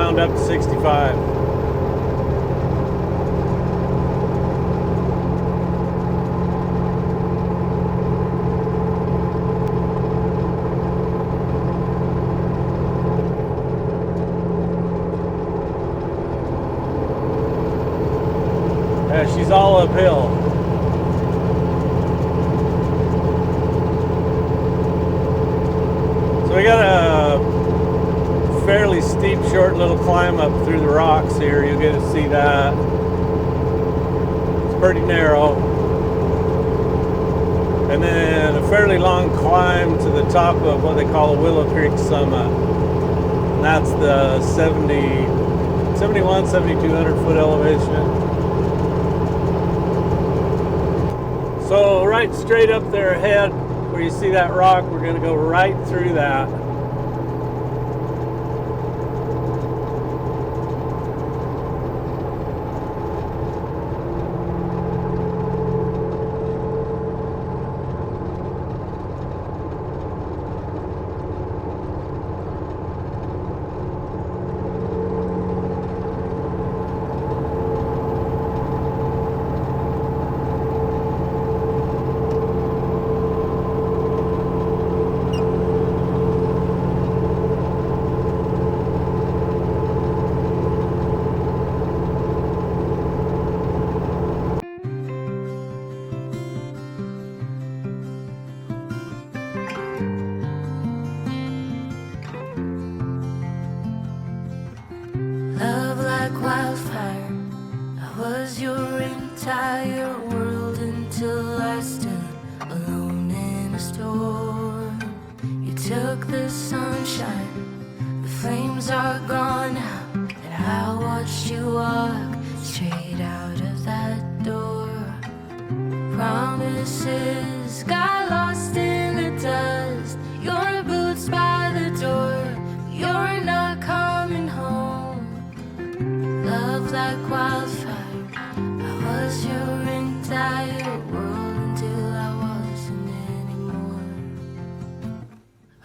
round up to 65. Yeah, she's all uphill. So we got a fairly steep, short little climb up through the rocks here. You'll get to see that. It's pretty narrow. And then a fairly long climb to the top of what they call a Willow Creek summit. And that's the 7,200 foot elevation. So right straight up there ahead, where you see that rock, we're going to go right through that. Wildfire, I was your entire world until I stood alone in a storm. You took the sunshine, the flames are gone now, and I watched you walk straight out of that door. Promises got lost in the dust, your boots by the door, you're not coming home. Love like wildfire, I was your entire world until I wasn't anymore.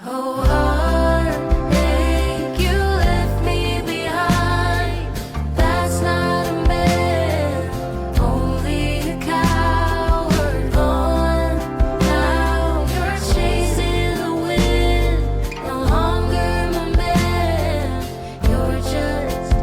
Oh, heartache, you left me behind. That's not a man, only a coward. Gone now, you're chasing the wind, no longer my man. You're just a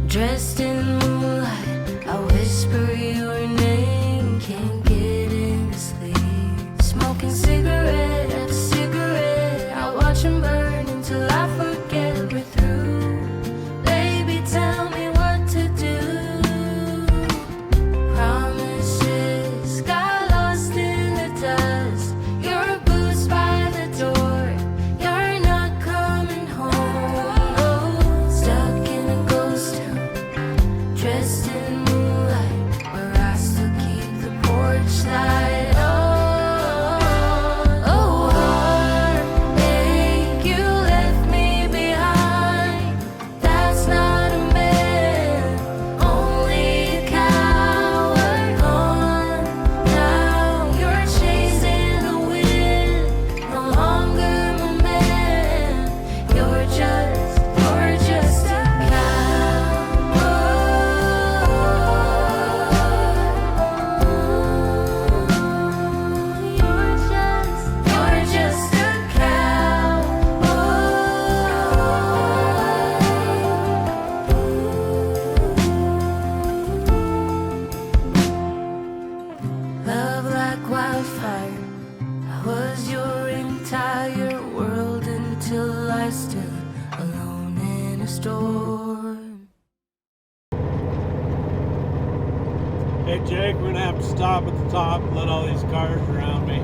dressed in moonlight, I whisper your name, can't get any sleep. Smoking cigarette after cigarette, I watch them burn until I forget we're through. Baby, tell me what to do. Promises got lost in the dust, your boots by the door, you're not coming home. Oh, stuck in a ghost town, dressed in moonlight, where I still keep the porch light on. Oh, heartache, you left me behind. That's not a man, only a coward. Gone now, you're chasing the wind, no longer my man. You're just a love like wildfire, I was your entire world until I stood alone in a storm. Hey Jake, we're gonna have to stop at the top and let all these cars around me.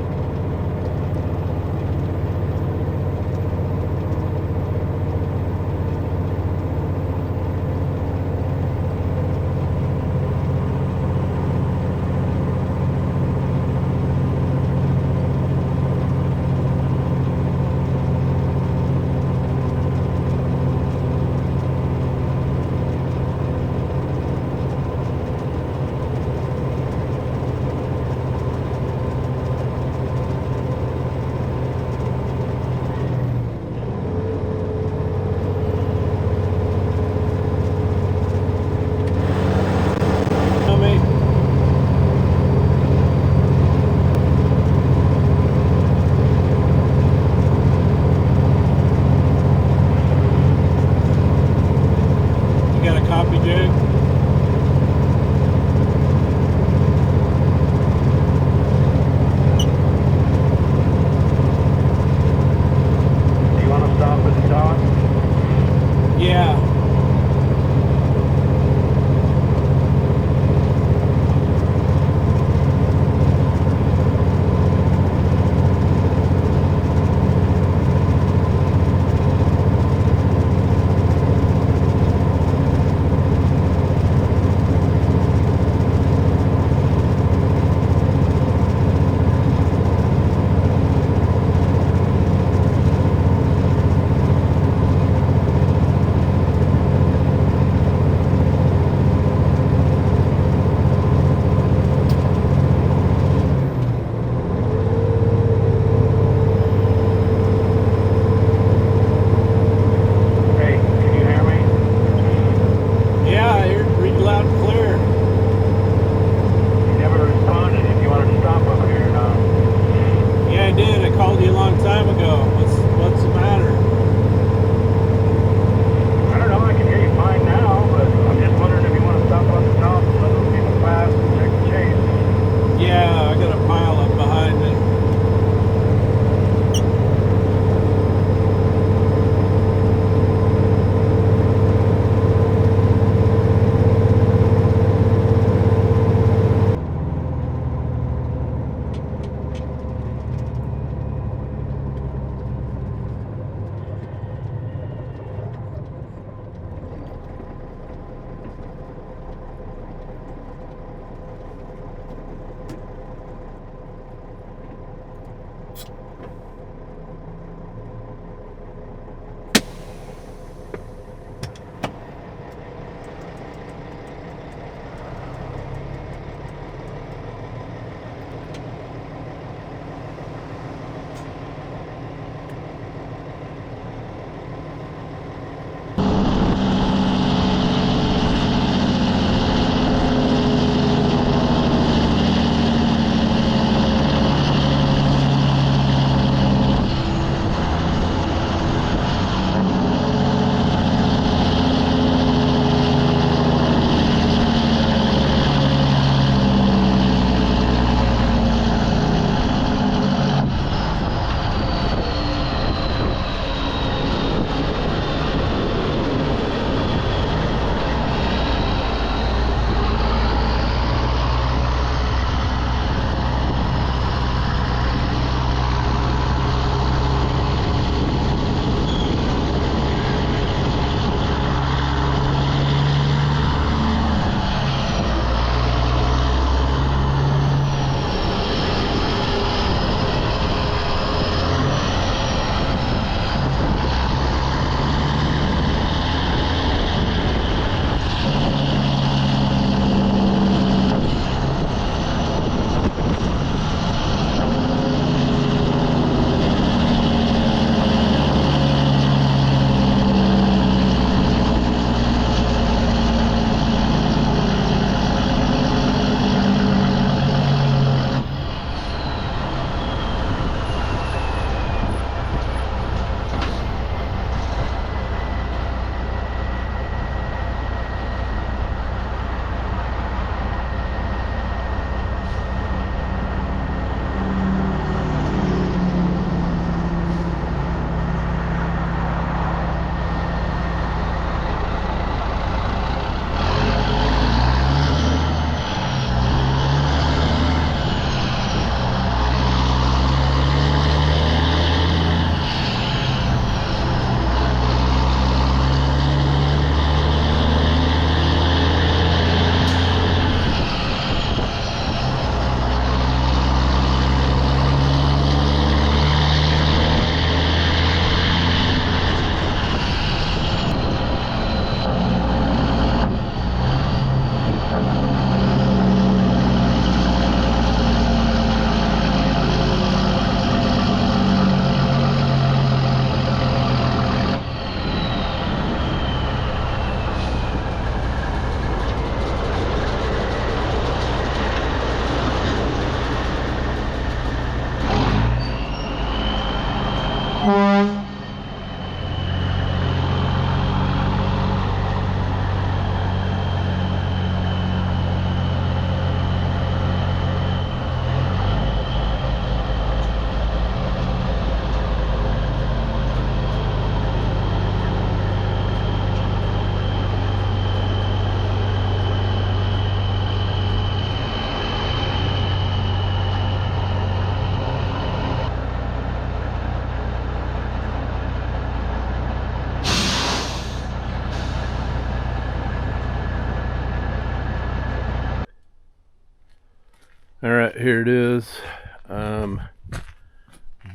here it is.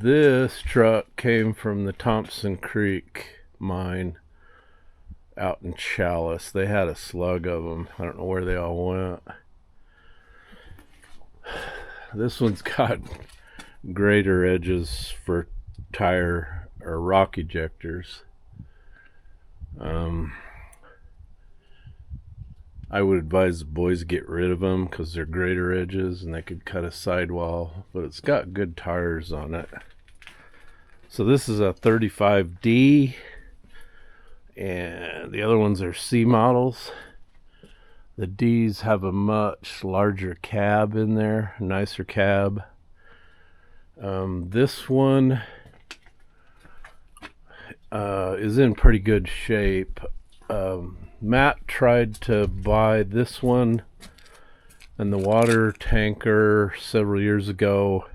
This truck came from the Thompson Creek mine out in Chalice. They had a slug of them. I don't know where they all went. This one's got greater edges for tire or rock ejectors. I would advise the boys get rid of them because they're greater edges and they could cut a sidewall, but it's got good tires on it. So this is a 35D, and the other ones are C models. The D's have a much larger cab in there, nicer cab. This one is in pretty good shape. Matt tried to buy this one and the water tanker several years ago.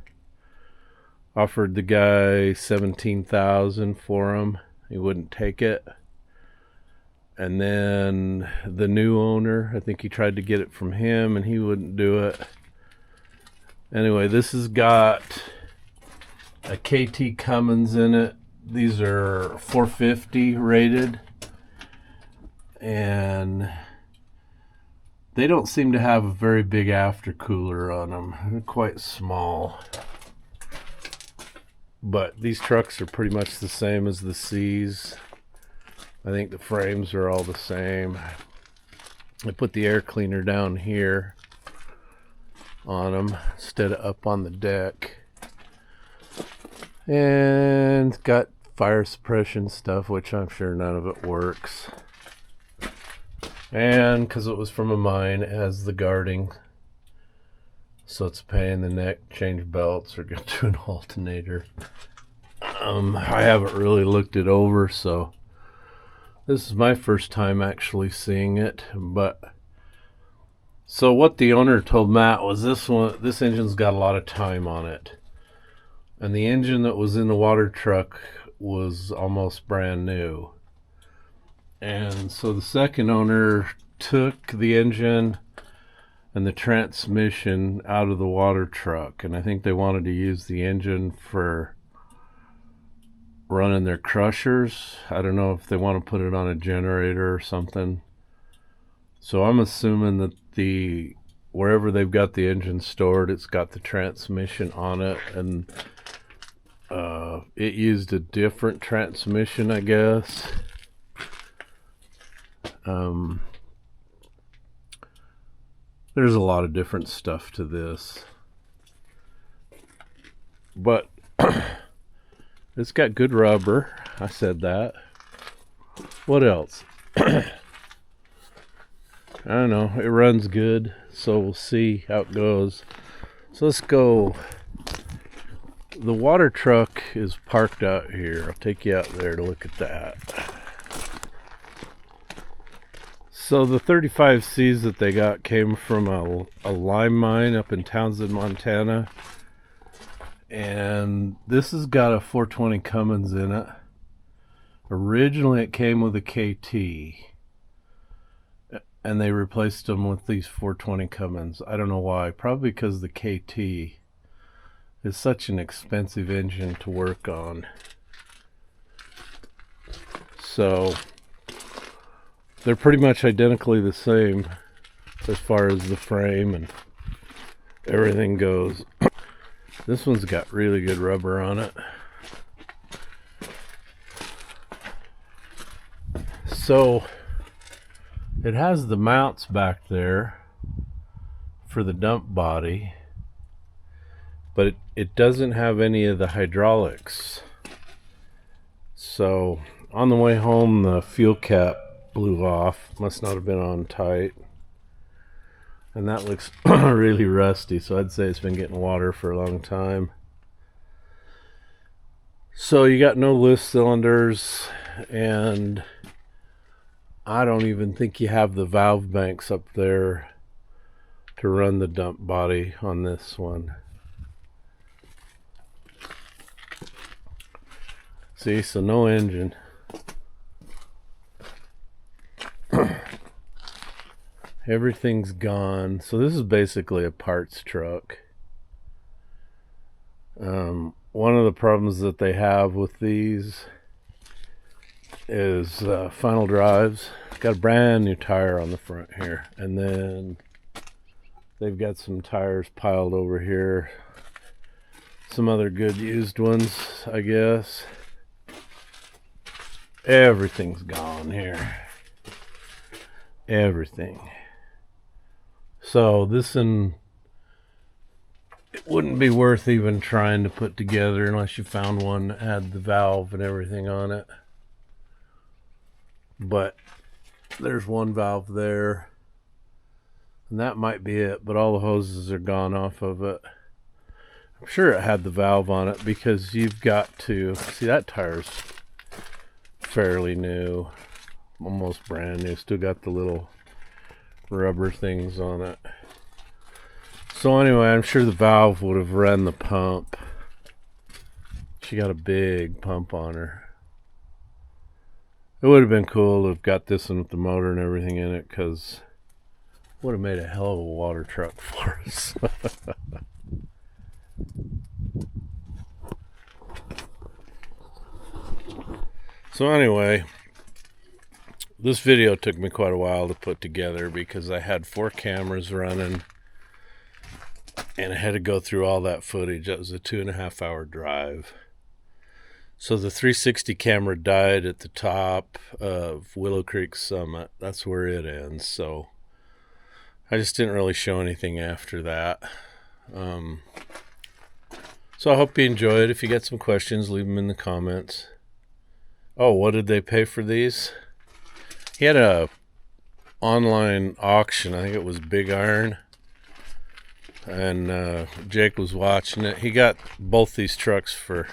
Offered the guy $17,000 for him. He wouldn't take it. And then the new owner, I think he tried to get it from him and he wouldn't do it. Anyway, this has got a KT Cummins in it. These are 450 rated. And they don't seem to have a very big aftercooler on them. They're quite small. But these trucks are pretty much the same as the C's. I think the frames are all the same. I put the air cleaner down here on them instead of up on the deck. And it's got fire suppression stuff, which I'm sure none of it works. And because it was from a mine, it has the guarding, so it's a pain in the neck, change belts or go to an alternator. I haven't really looked it over, so this is my first time actually seeing it. But so what the owner told Matt was this engine's got a lot of time on it, and the engine that was in the water truck was almost brand new. And so the second owner took the engine and the transmission out of the water truck, and I think they wanted to use the engine for running their crushers. I don't know if they want to put it on a generator or something. So I'm assuming that wherever they've got the engine stored, it's got the transmission on it, and it used a different transmission, I guess. There's a lot of different stuff to this, but it's got good rubber. I said that. What else? I don't know. It runs good, so we'll see how it goes. So let's go. The water truck is parked out here. I'll take you out there to look at that. So the 35Cs that they got came from a lime mine up in Townsend, Montana. And this has got a 420 Cummins in it. Originally it came with a KT. And they replaced them with these 420 Cummins. I don't know why. Probably because the KT is such an expensive engine to work on. So they're pretty much identically the same as far as the frame and everything goes. This one's got really good rubber on it. So it has the mounts back there for the dump body, but it doesn't have any of the hydraulics. So on the way home, the fuel cap blew off. Must not have been on tight. And that looks really rusty, so I'd say it's been getting water for a long time. So you got no lift cylinders, and I don't even think you have the valve banks up there to run the dump body on this one. See, so no engine. Everything's gone. So this is basically a parts truck. One of the problems that they have with these is final drives. Got a brand new tire on the front here, and then they've got some tires piled over here, some other good used ones, I guess. Everything's gone here, everything. So this one, it wouldn't be worth even trying to put together unless you found one that had the valve and everything on it. But there's one valve there, and that might be it, but all the hoses are gone off of it. I'm sure it had the valve on it, because you've got to see that tire's fairly new, almost brand new, still got the little rubber things on it. So anyway, I'm sure the valve would have run the pump. She got a big pump on her. It would have been cool to have got this one with the motor and everything in it, because it would have made a hell of a water truck for us. So anyway, this video took me quite a while to put together, because I had 4 cameras running and I had to go through all that footage. That was a 2.5 hour drive. So the 360 camera died at the top of Willow Creek Summit. That's where it ends. So I just didn't really show anything after that. So I hope you enjoyed. If you got some questions, leave them in the comments. Oh, what did they pay for these? He had a online auction. I think it was Big Iron. And Jake was watching it. He got both these trucks for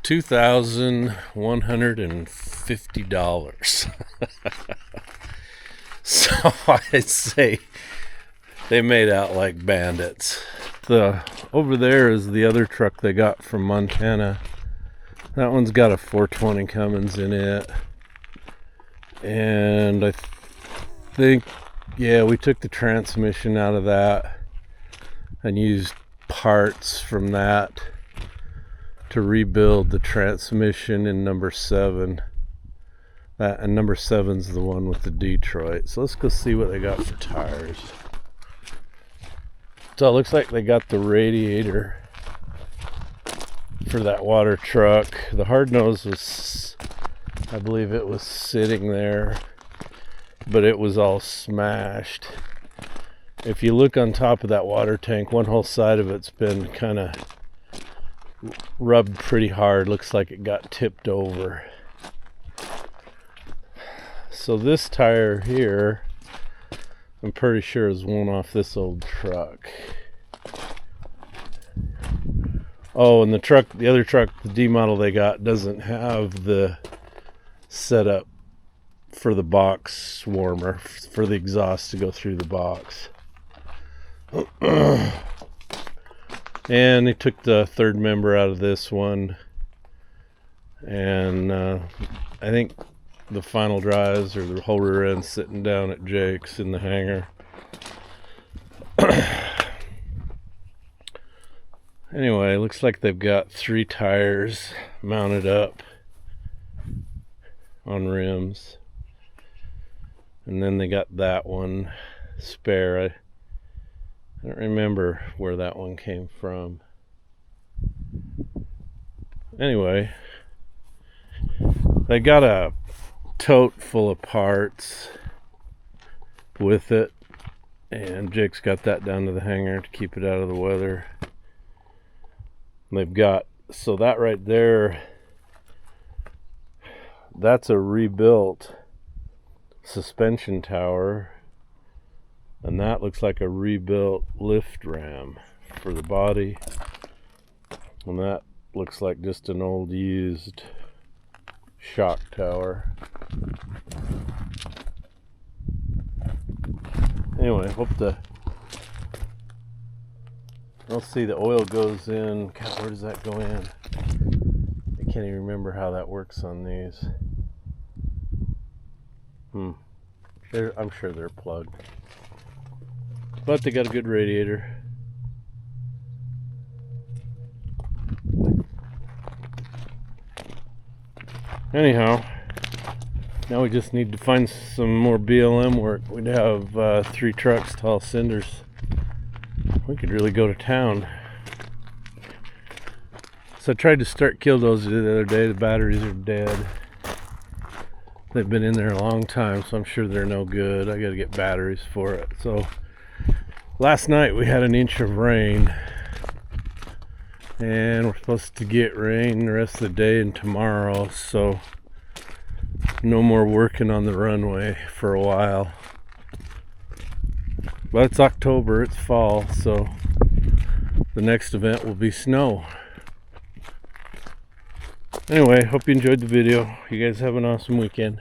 $2,150. So I'd say they made out like bandits. Over there is the other truck they got from Montana. That one's got a 420 Cummins in it. And I think, yeah, we took the transmission out of that and used parts from that to rebuild the transmission in number 7. And number 7's the one with the Detroit. So let's go see what they got for tires. So it looks like they got the radiator for that water truck. The hard nose was, I believe it was sitting there, but it was all smashed. If you look on top of that water tank, one whole side of it's been kind of rubbed pretty hard. Looks like it got tipped over. So this tire here, I'm pretty sure is one off this old truck. Oh, and the other truck, the D model they got, doesn't have the setup for the box warmer, for the exhaust to go through the box. And they took the third member out of this one. And I think the final drives, or the whole rear end, sitting down at Jake's in the hangar. Anyway, looks like they've got 3 tires mounted up on rims. And then they got that one spare. I don't remember where that one came from. Anyway, they got a tote full of parts with it, and Jake's got that down to the hangar to keep it out of the weather. They've got, so that right there, that's a rebuilt suspension tower, and that looks like a rebuilt lift ram for the body, and that looks like just an old used shock tower. Anyway, I'll see the oil goes in. God, where does that go in? I can't even remember how that works on these. I'm sure they're plugged. But they got a good radiator. Anyhow, now we just need to find some more BLM work. We'd have 3 trucks to haul cinders. We could really go to town. So I tried to start Killdozer the other day. The batteries are dead. They've been in there a long time, so I'm sure they're no good. I gotta get batteries for it. So last night we had an inch of rain, and we're supposed to get rain the rest of the day and tomorrow, so no more working on the runway for a while. But it's October, it's fall, so the next event will be snow. Anyway, hope you enjoyed the video. You guys have an awesome weekend.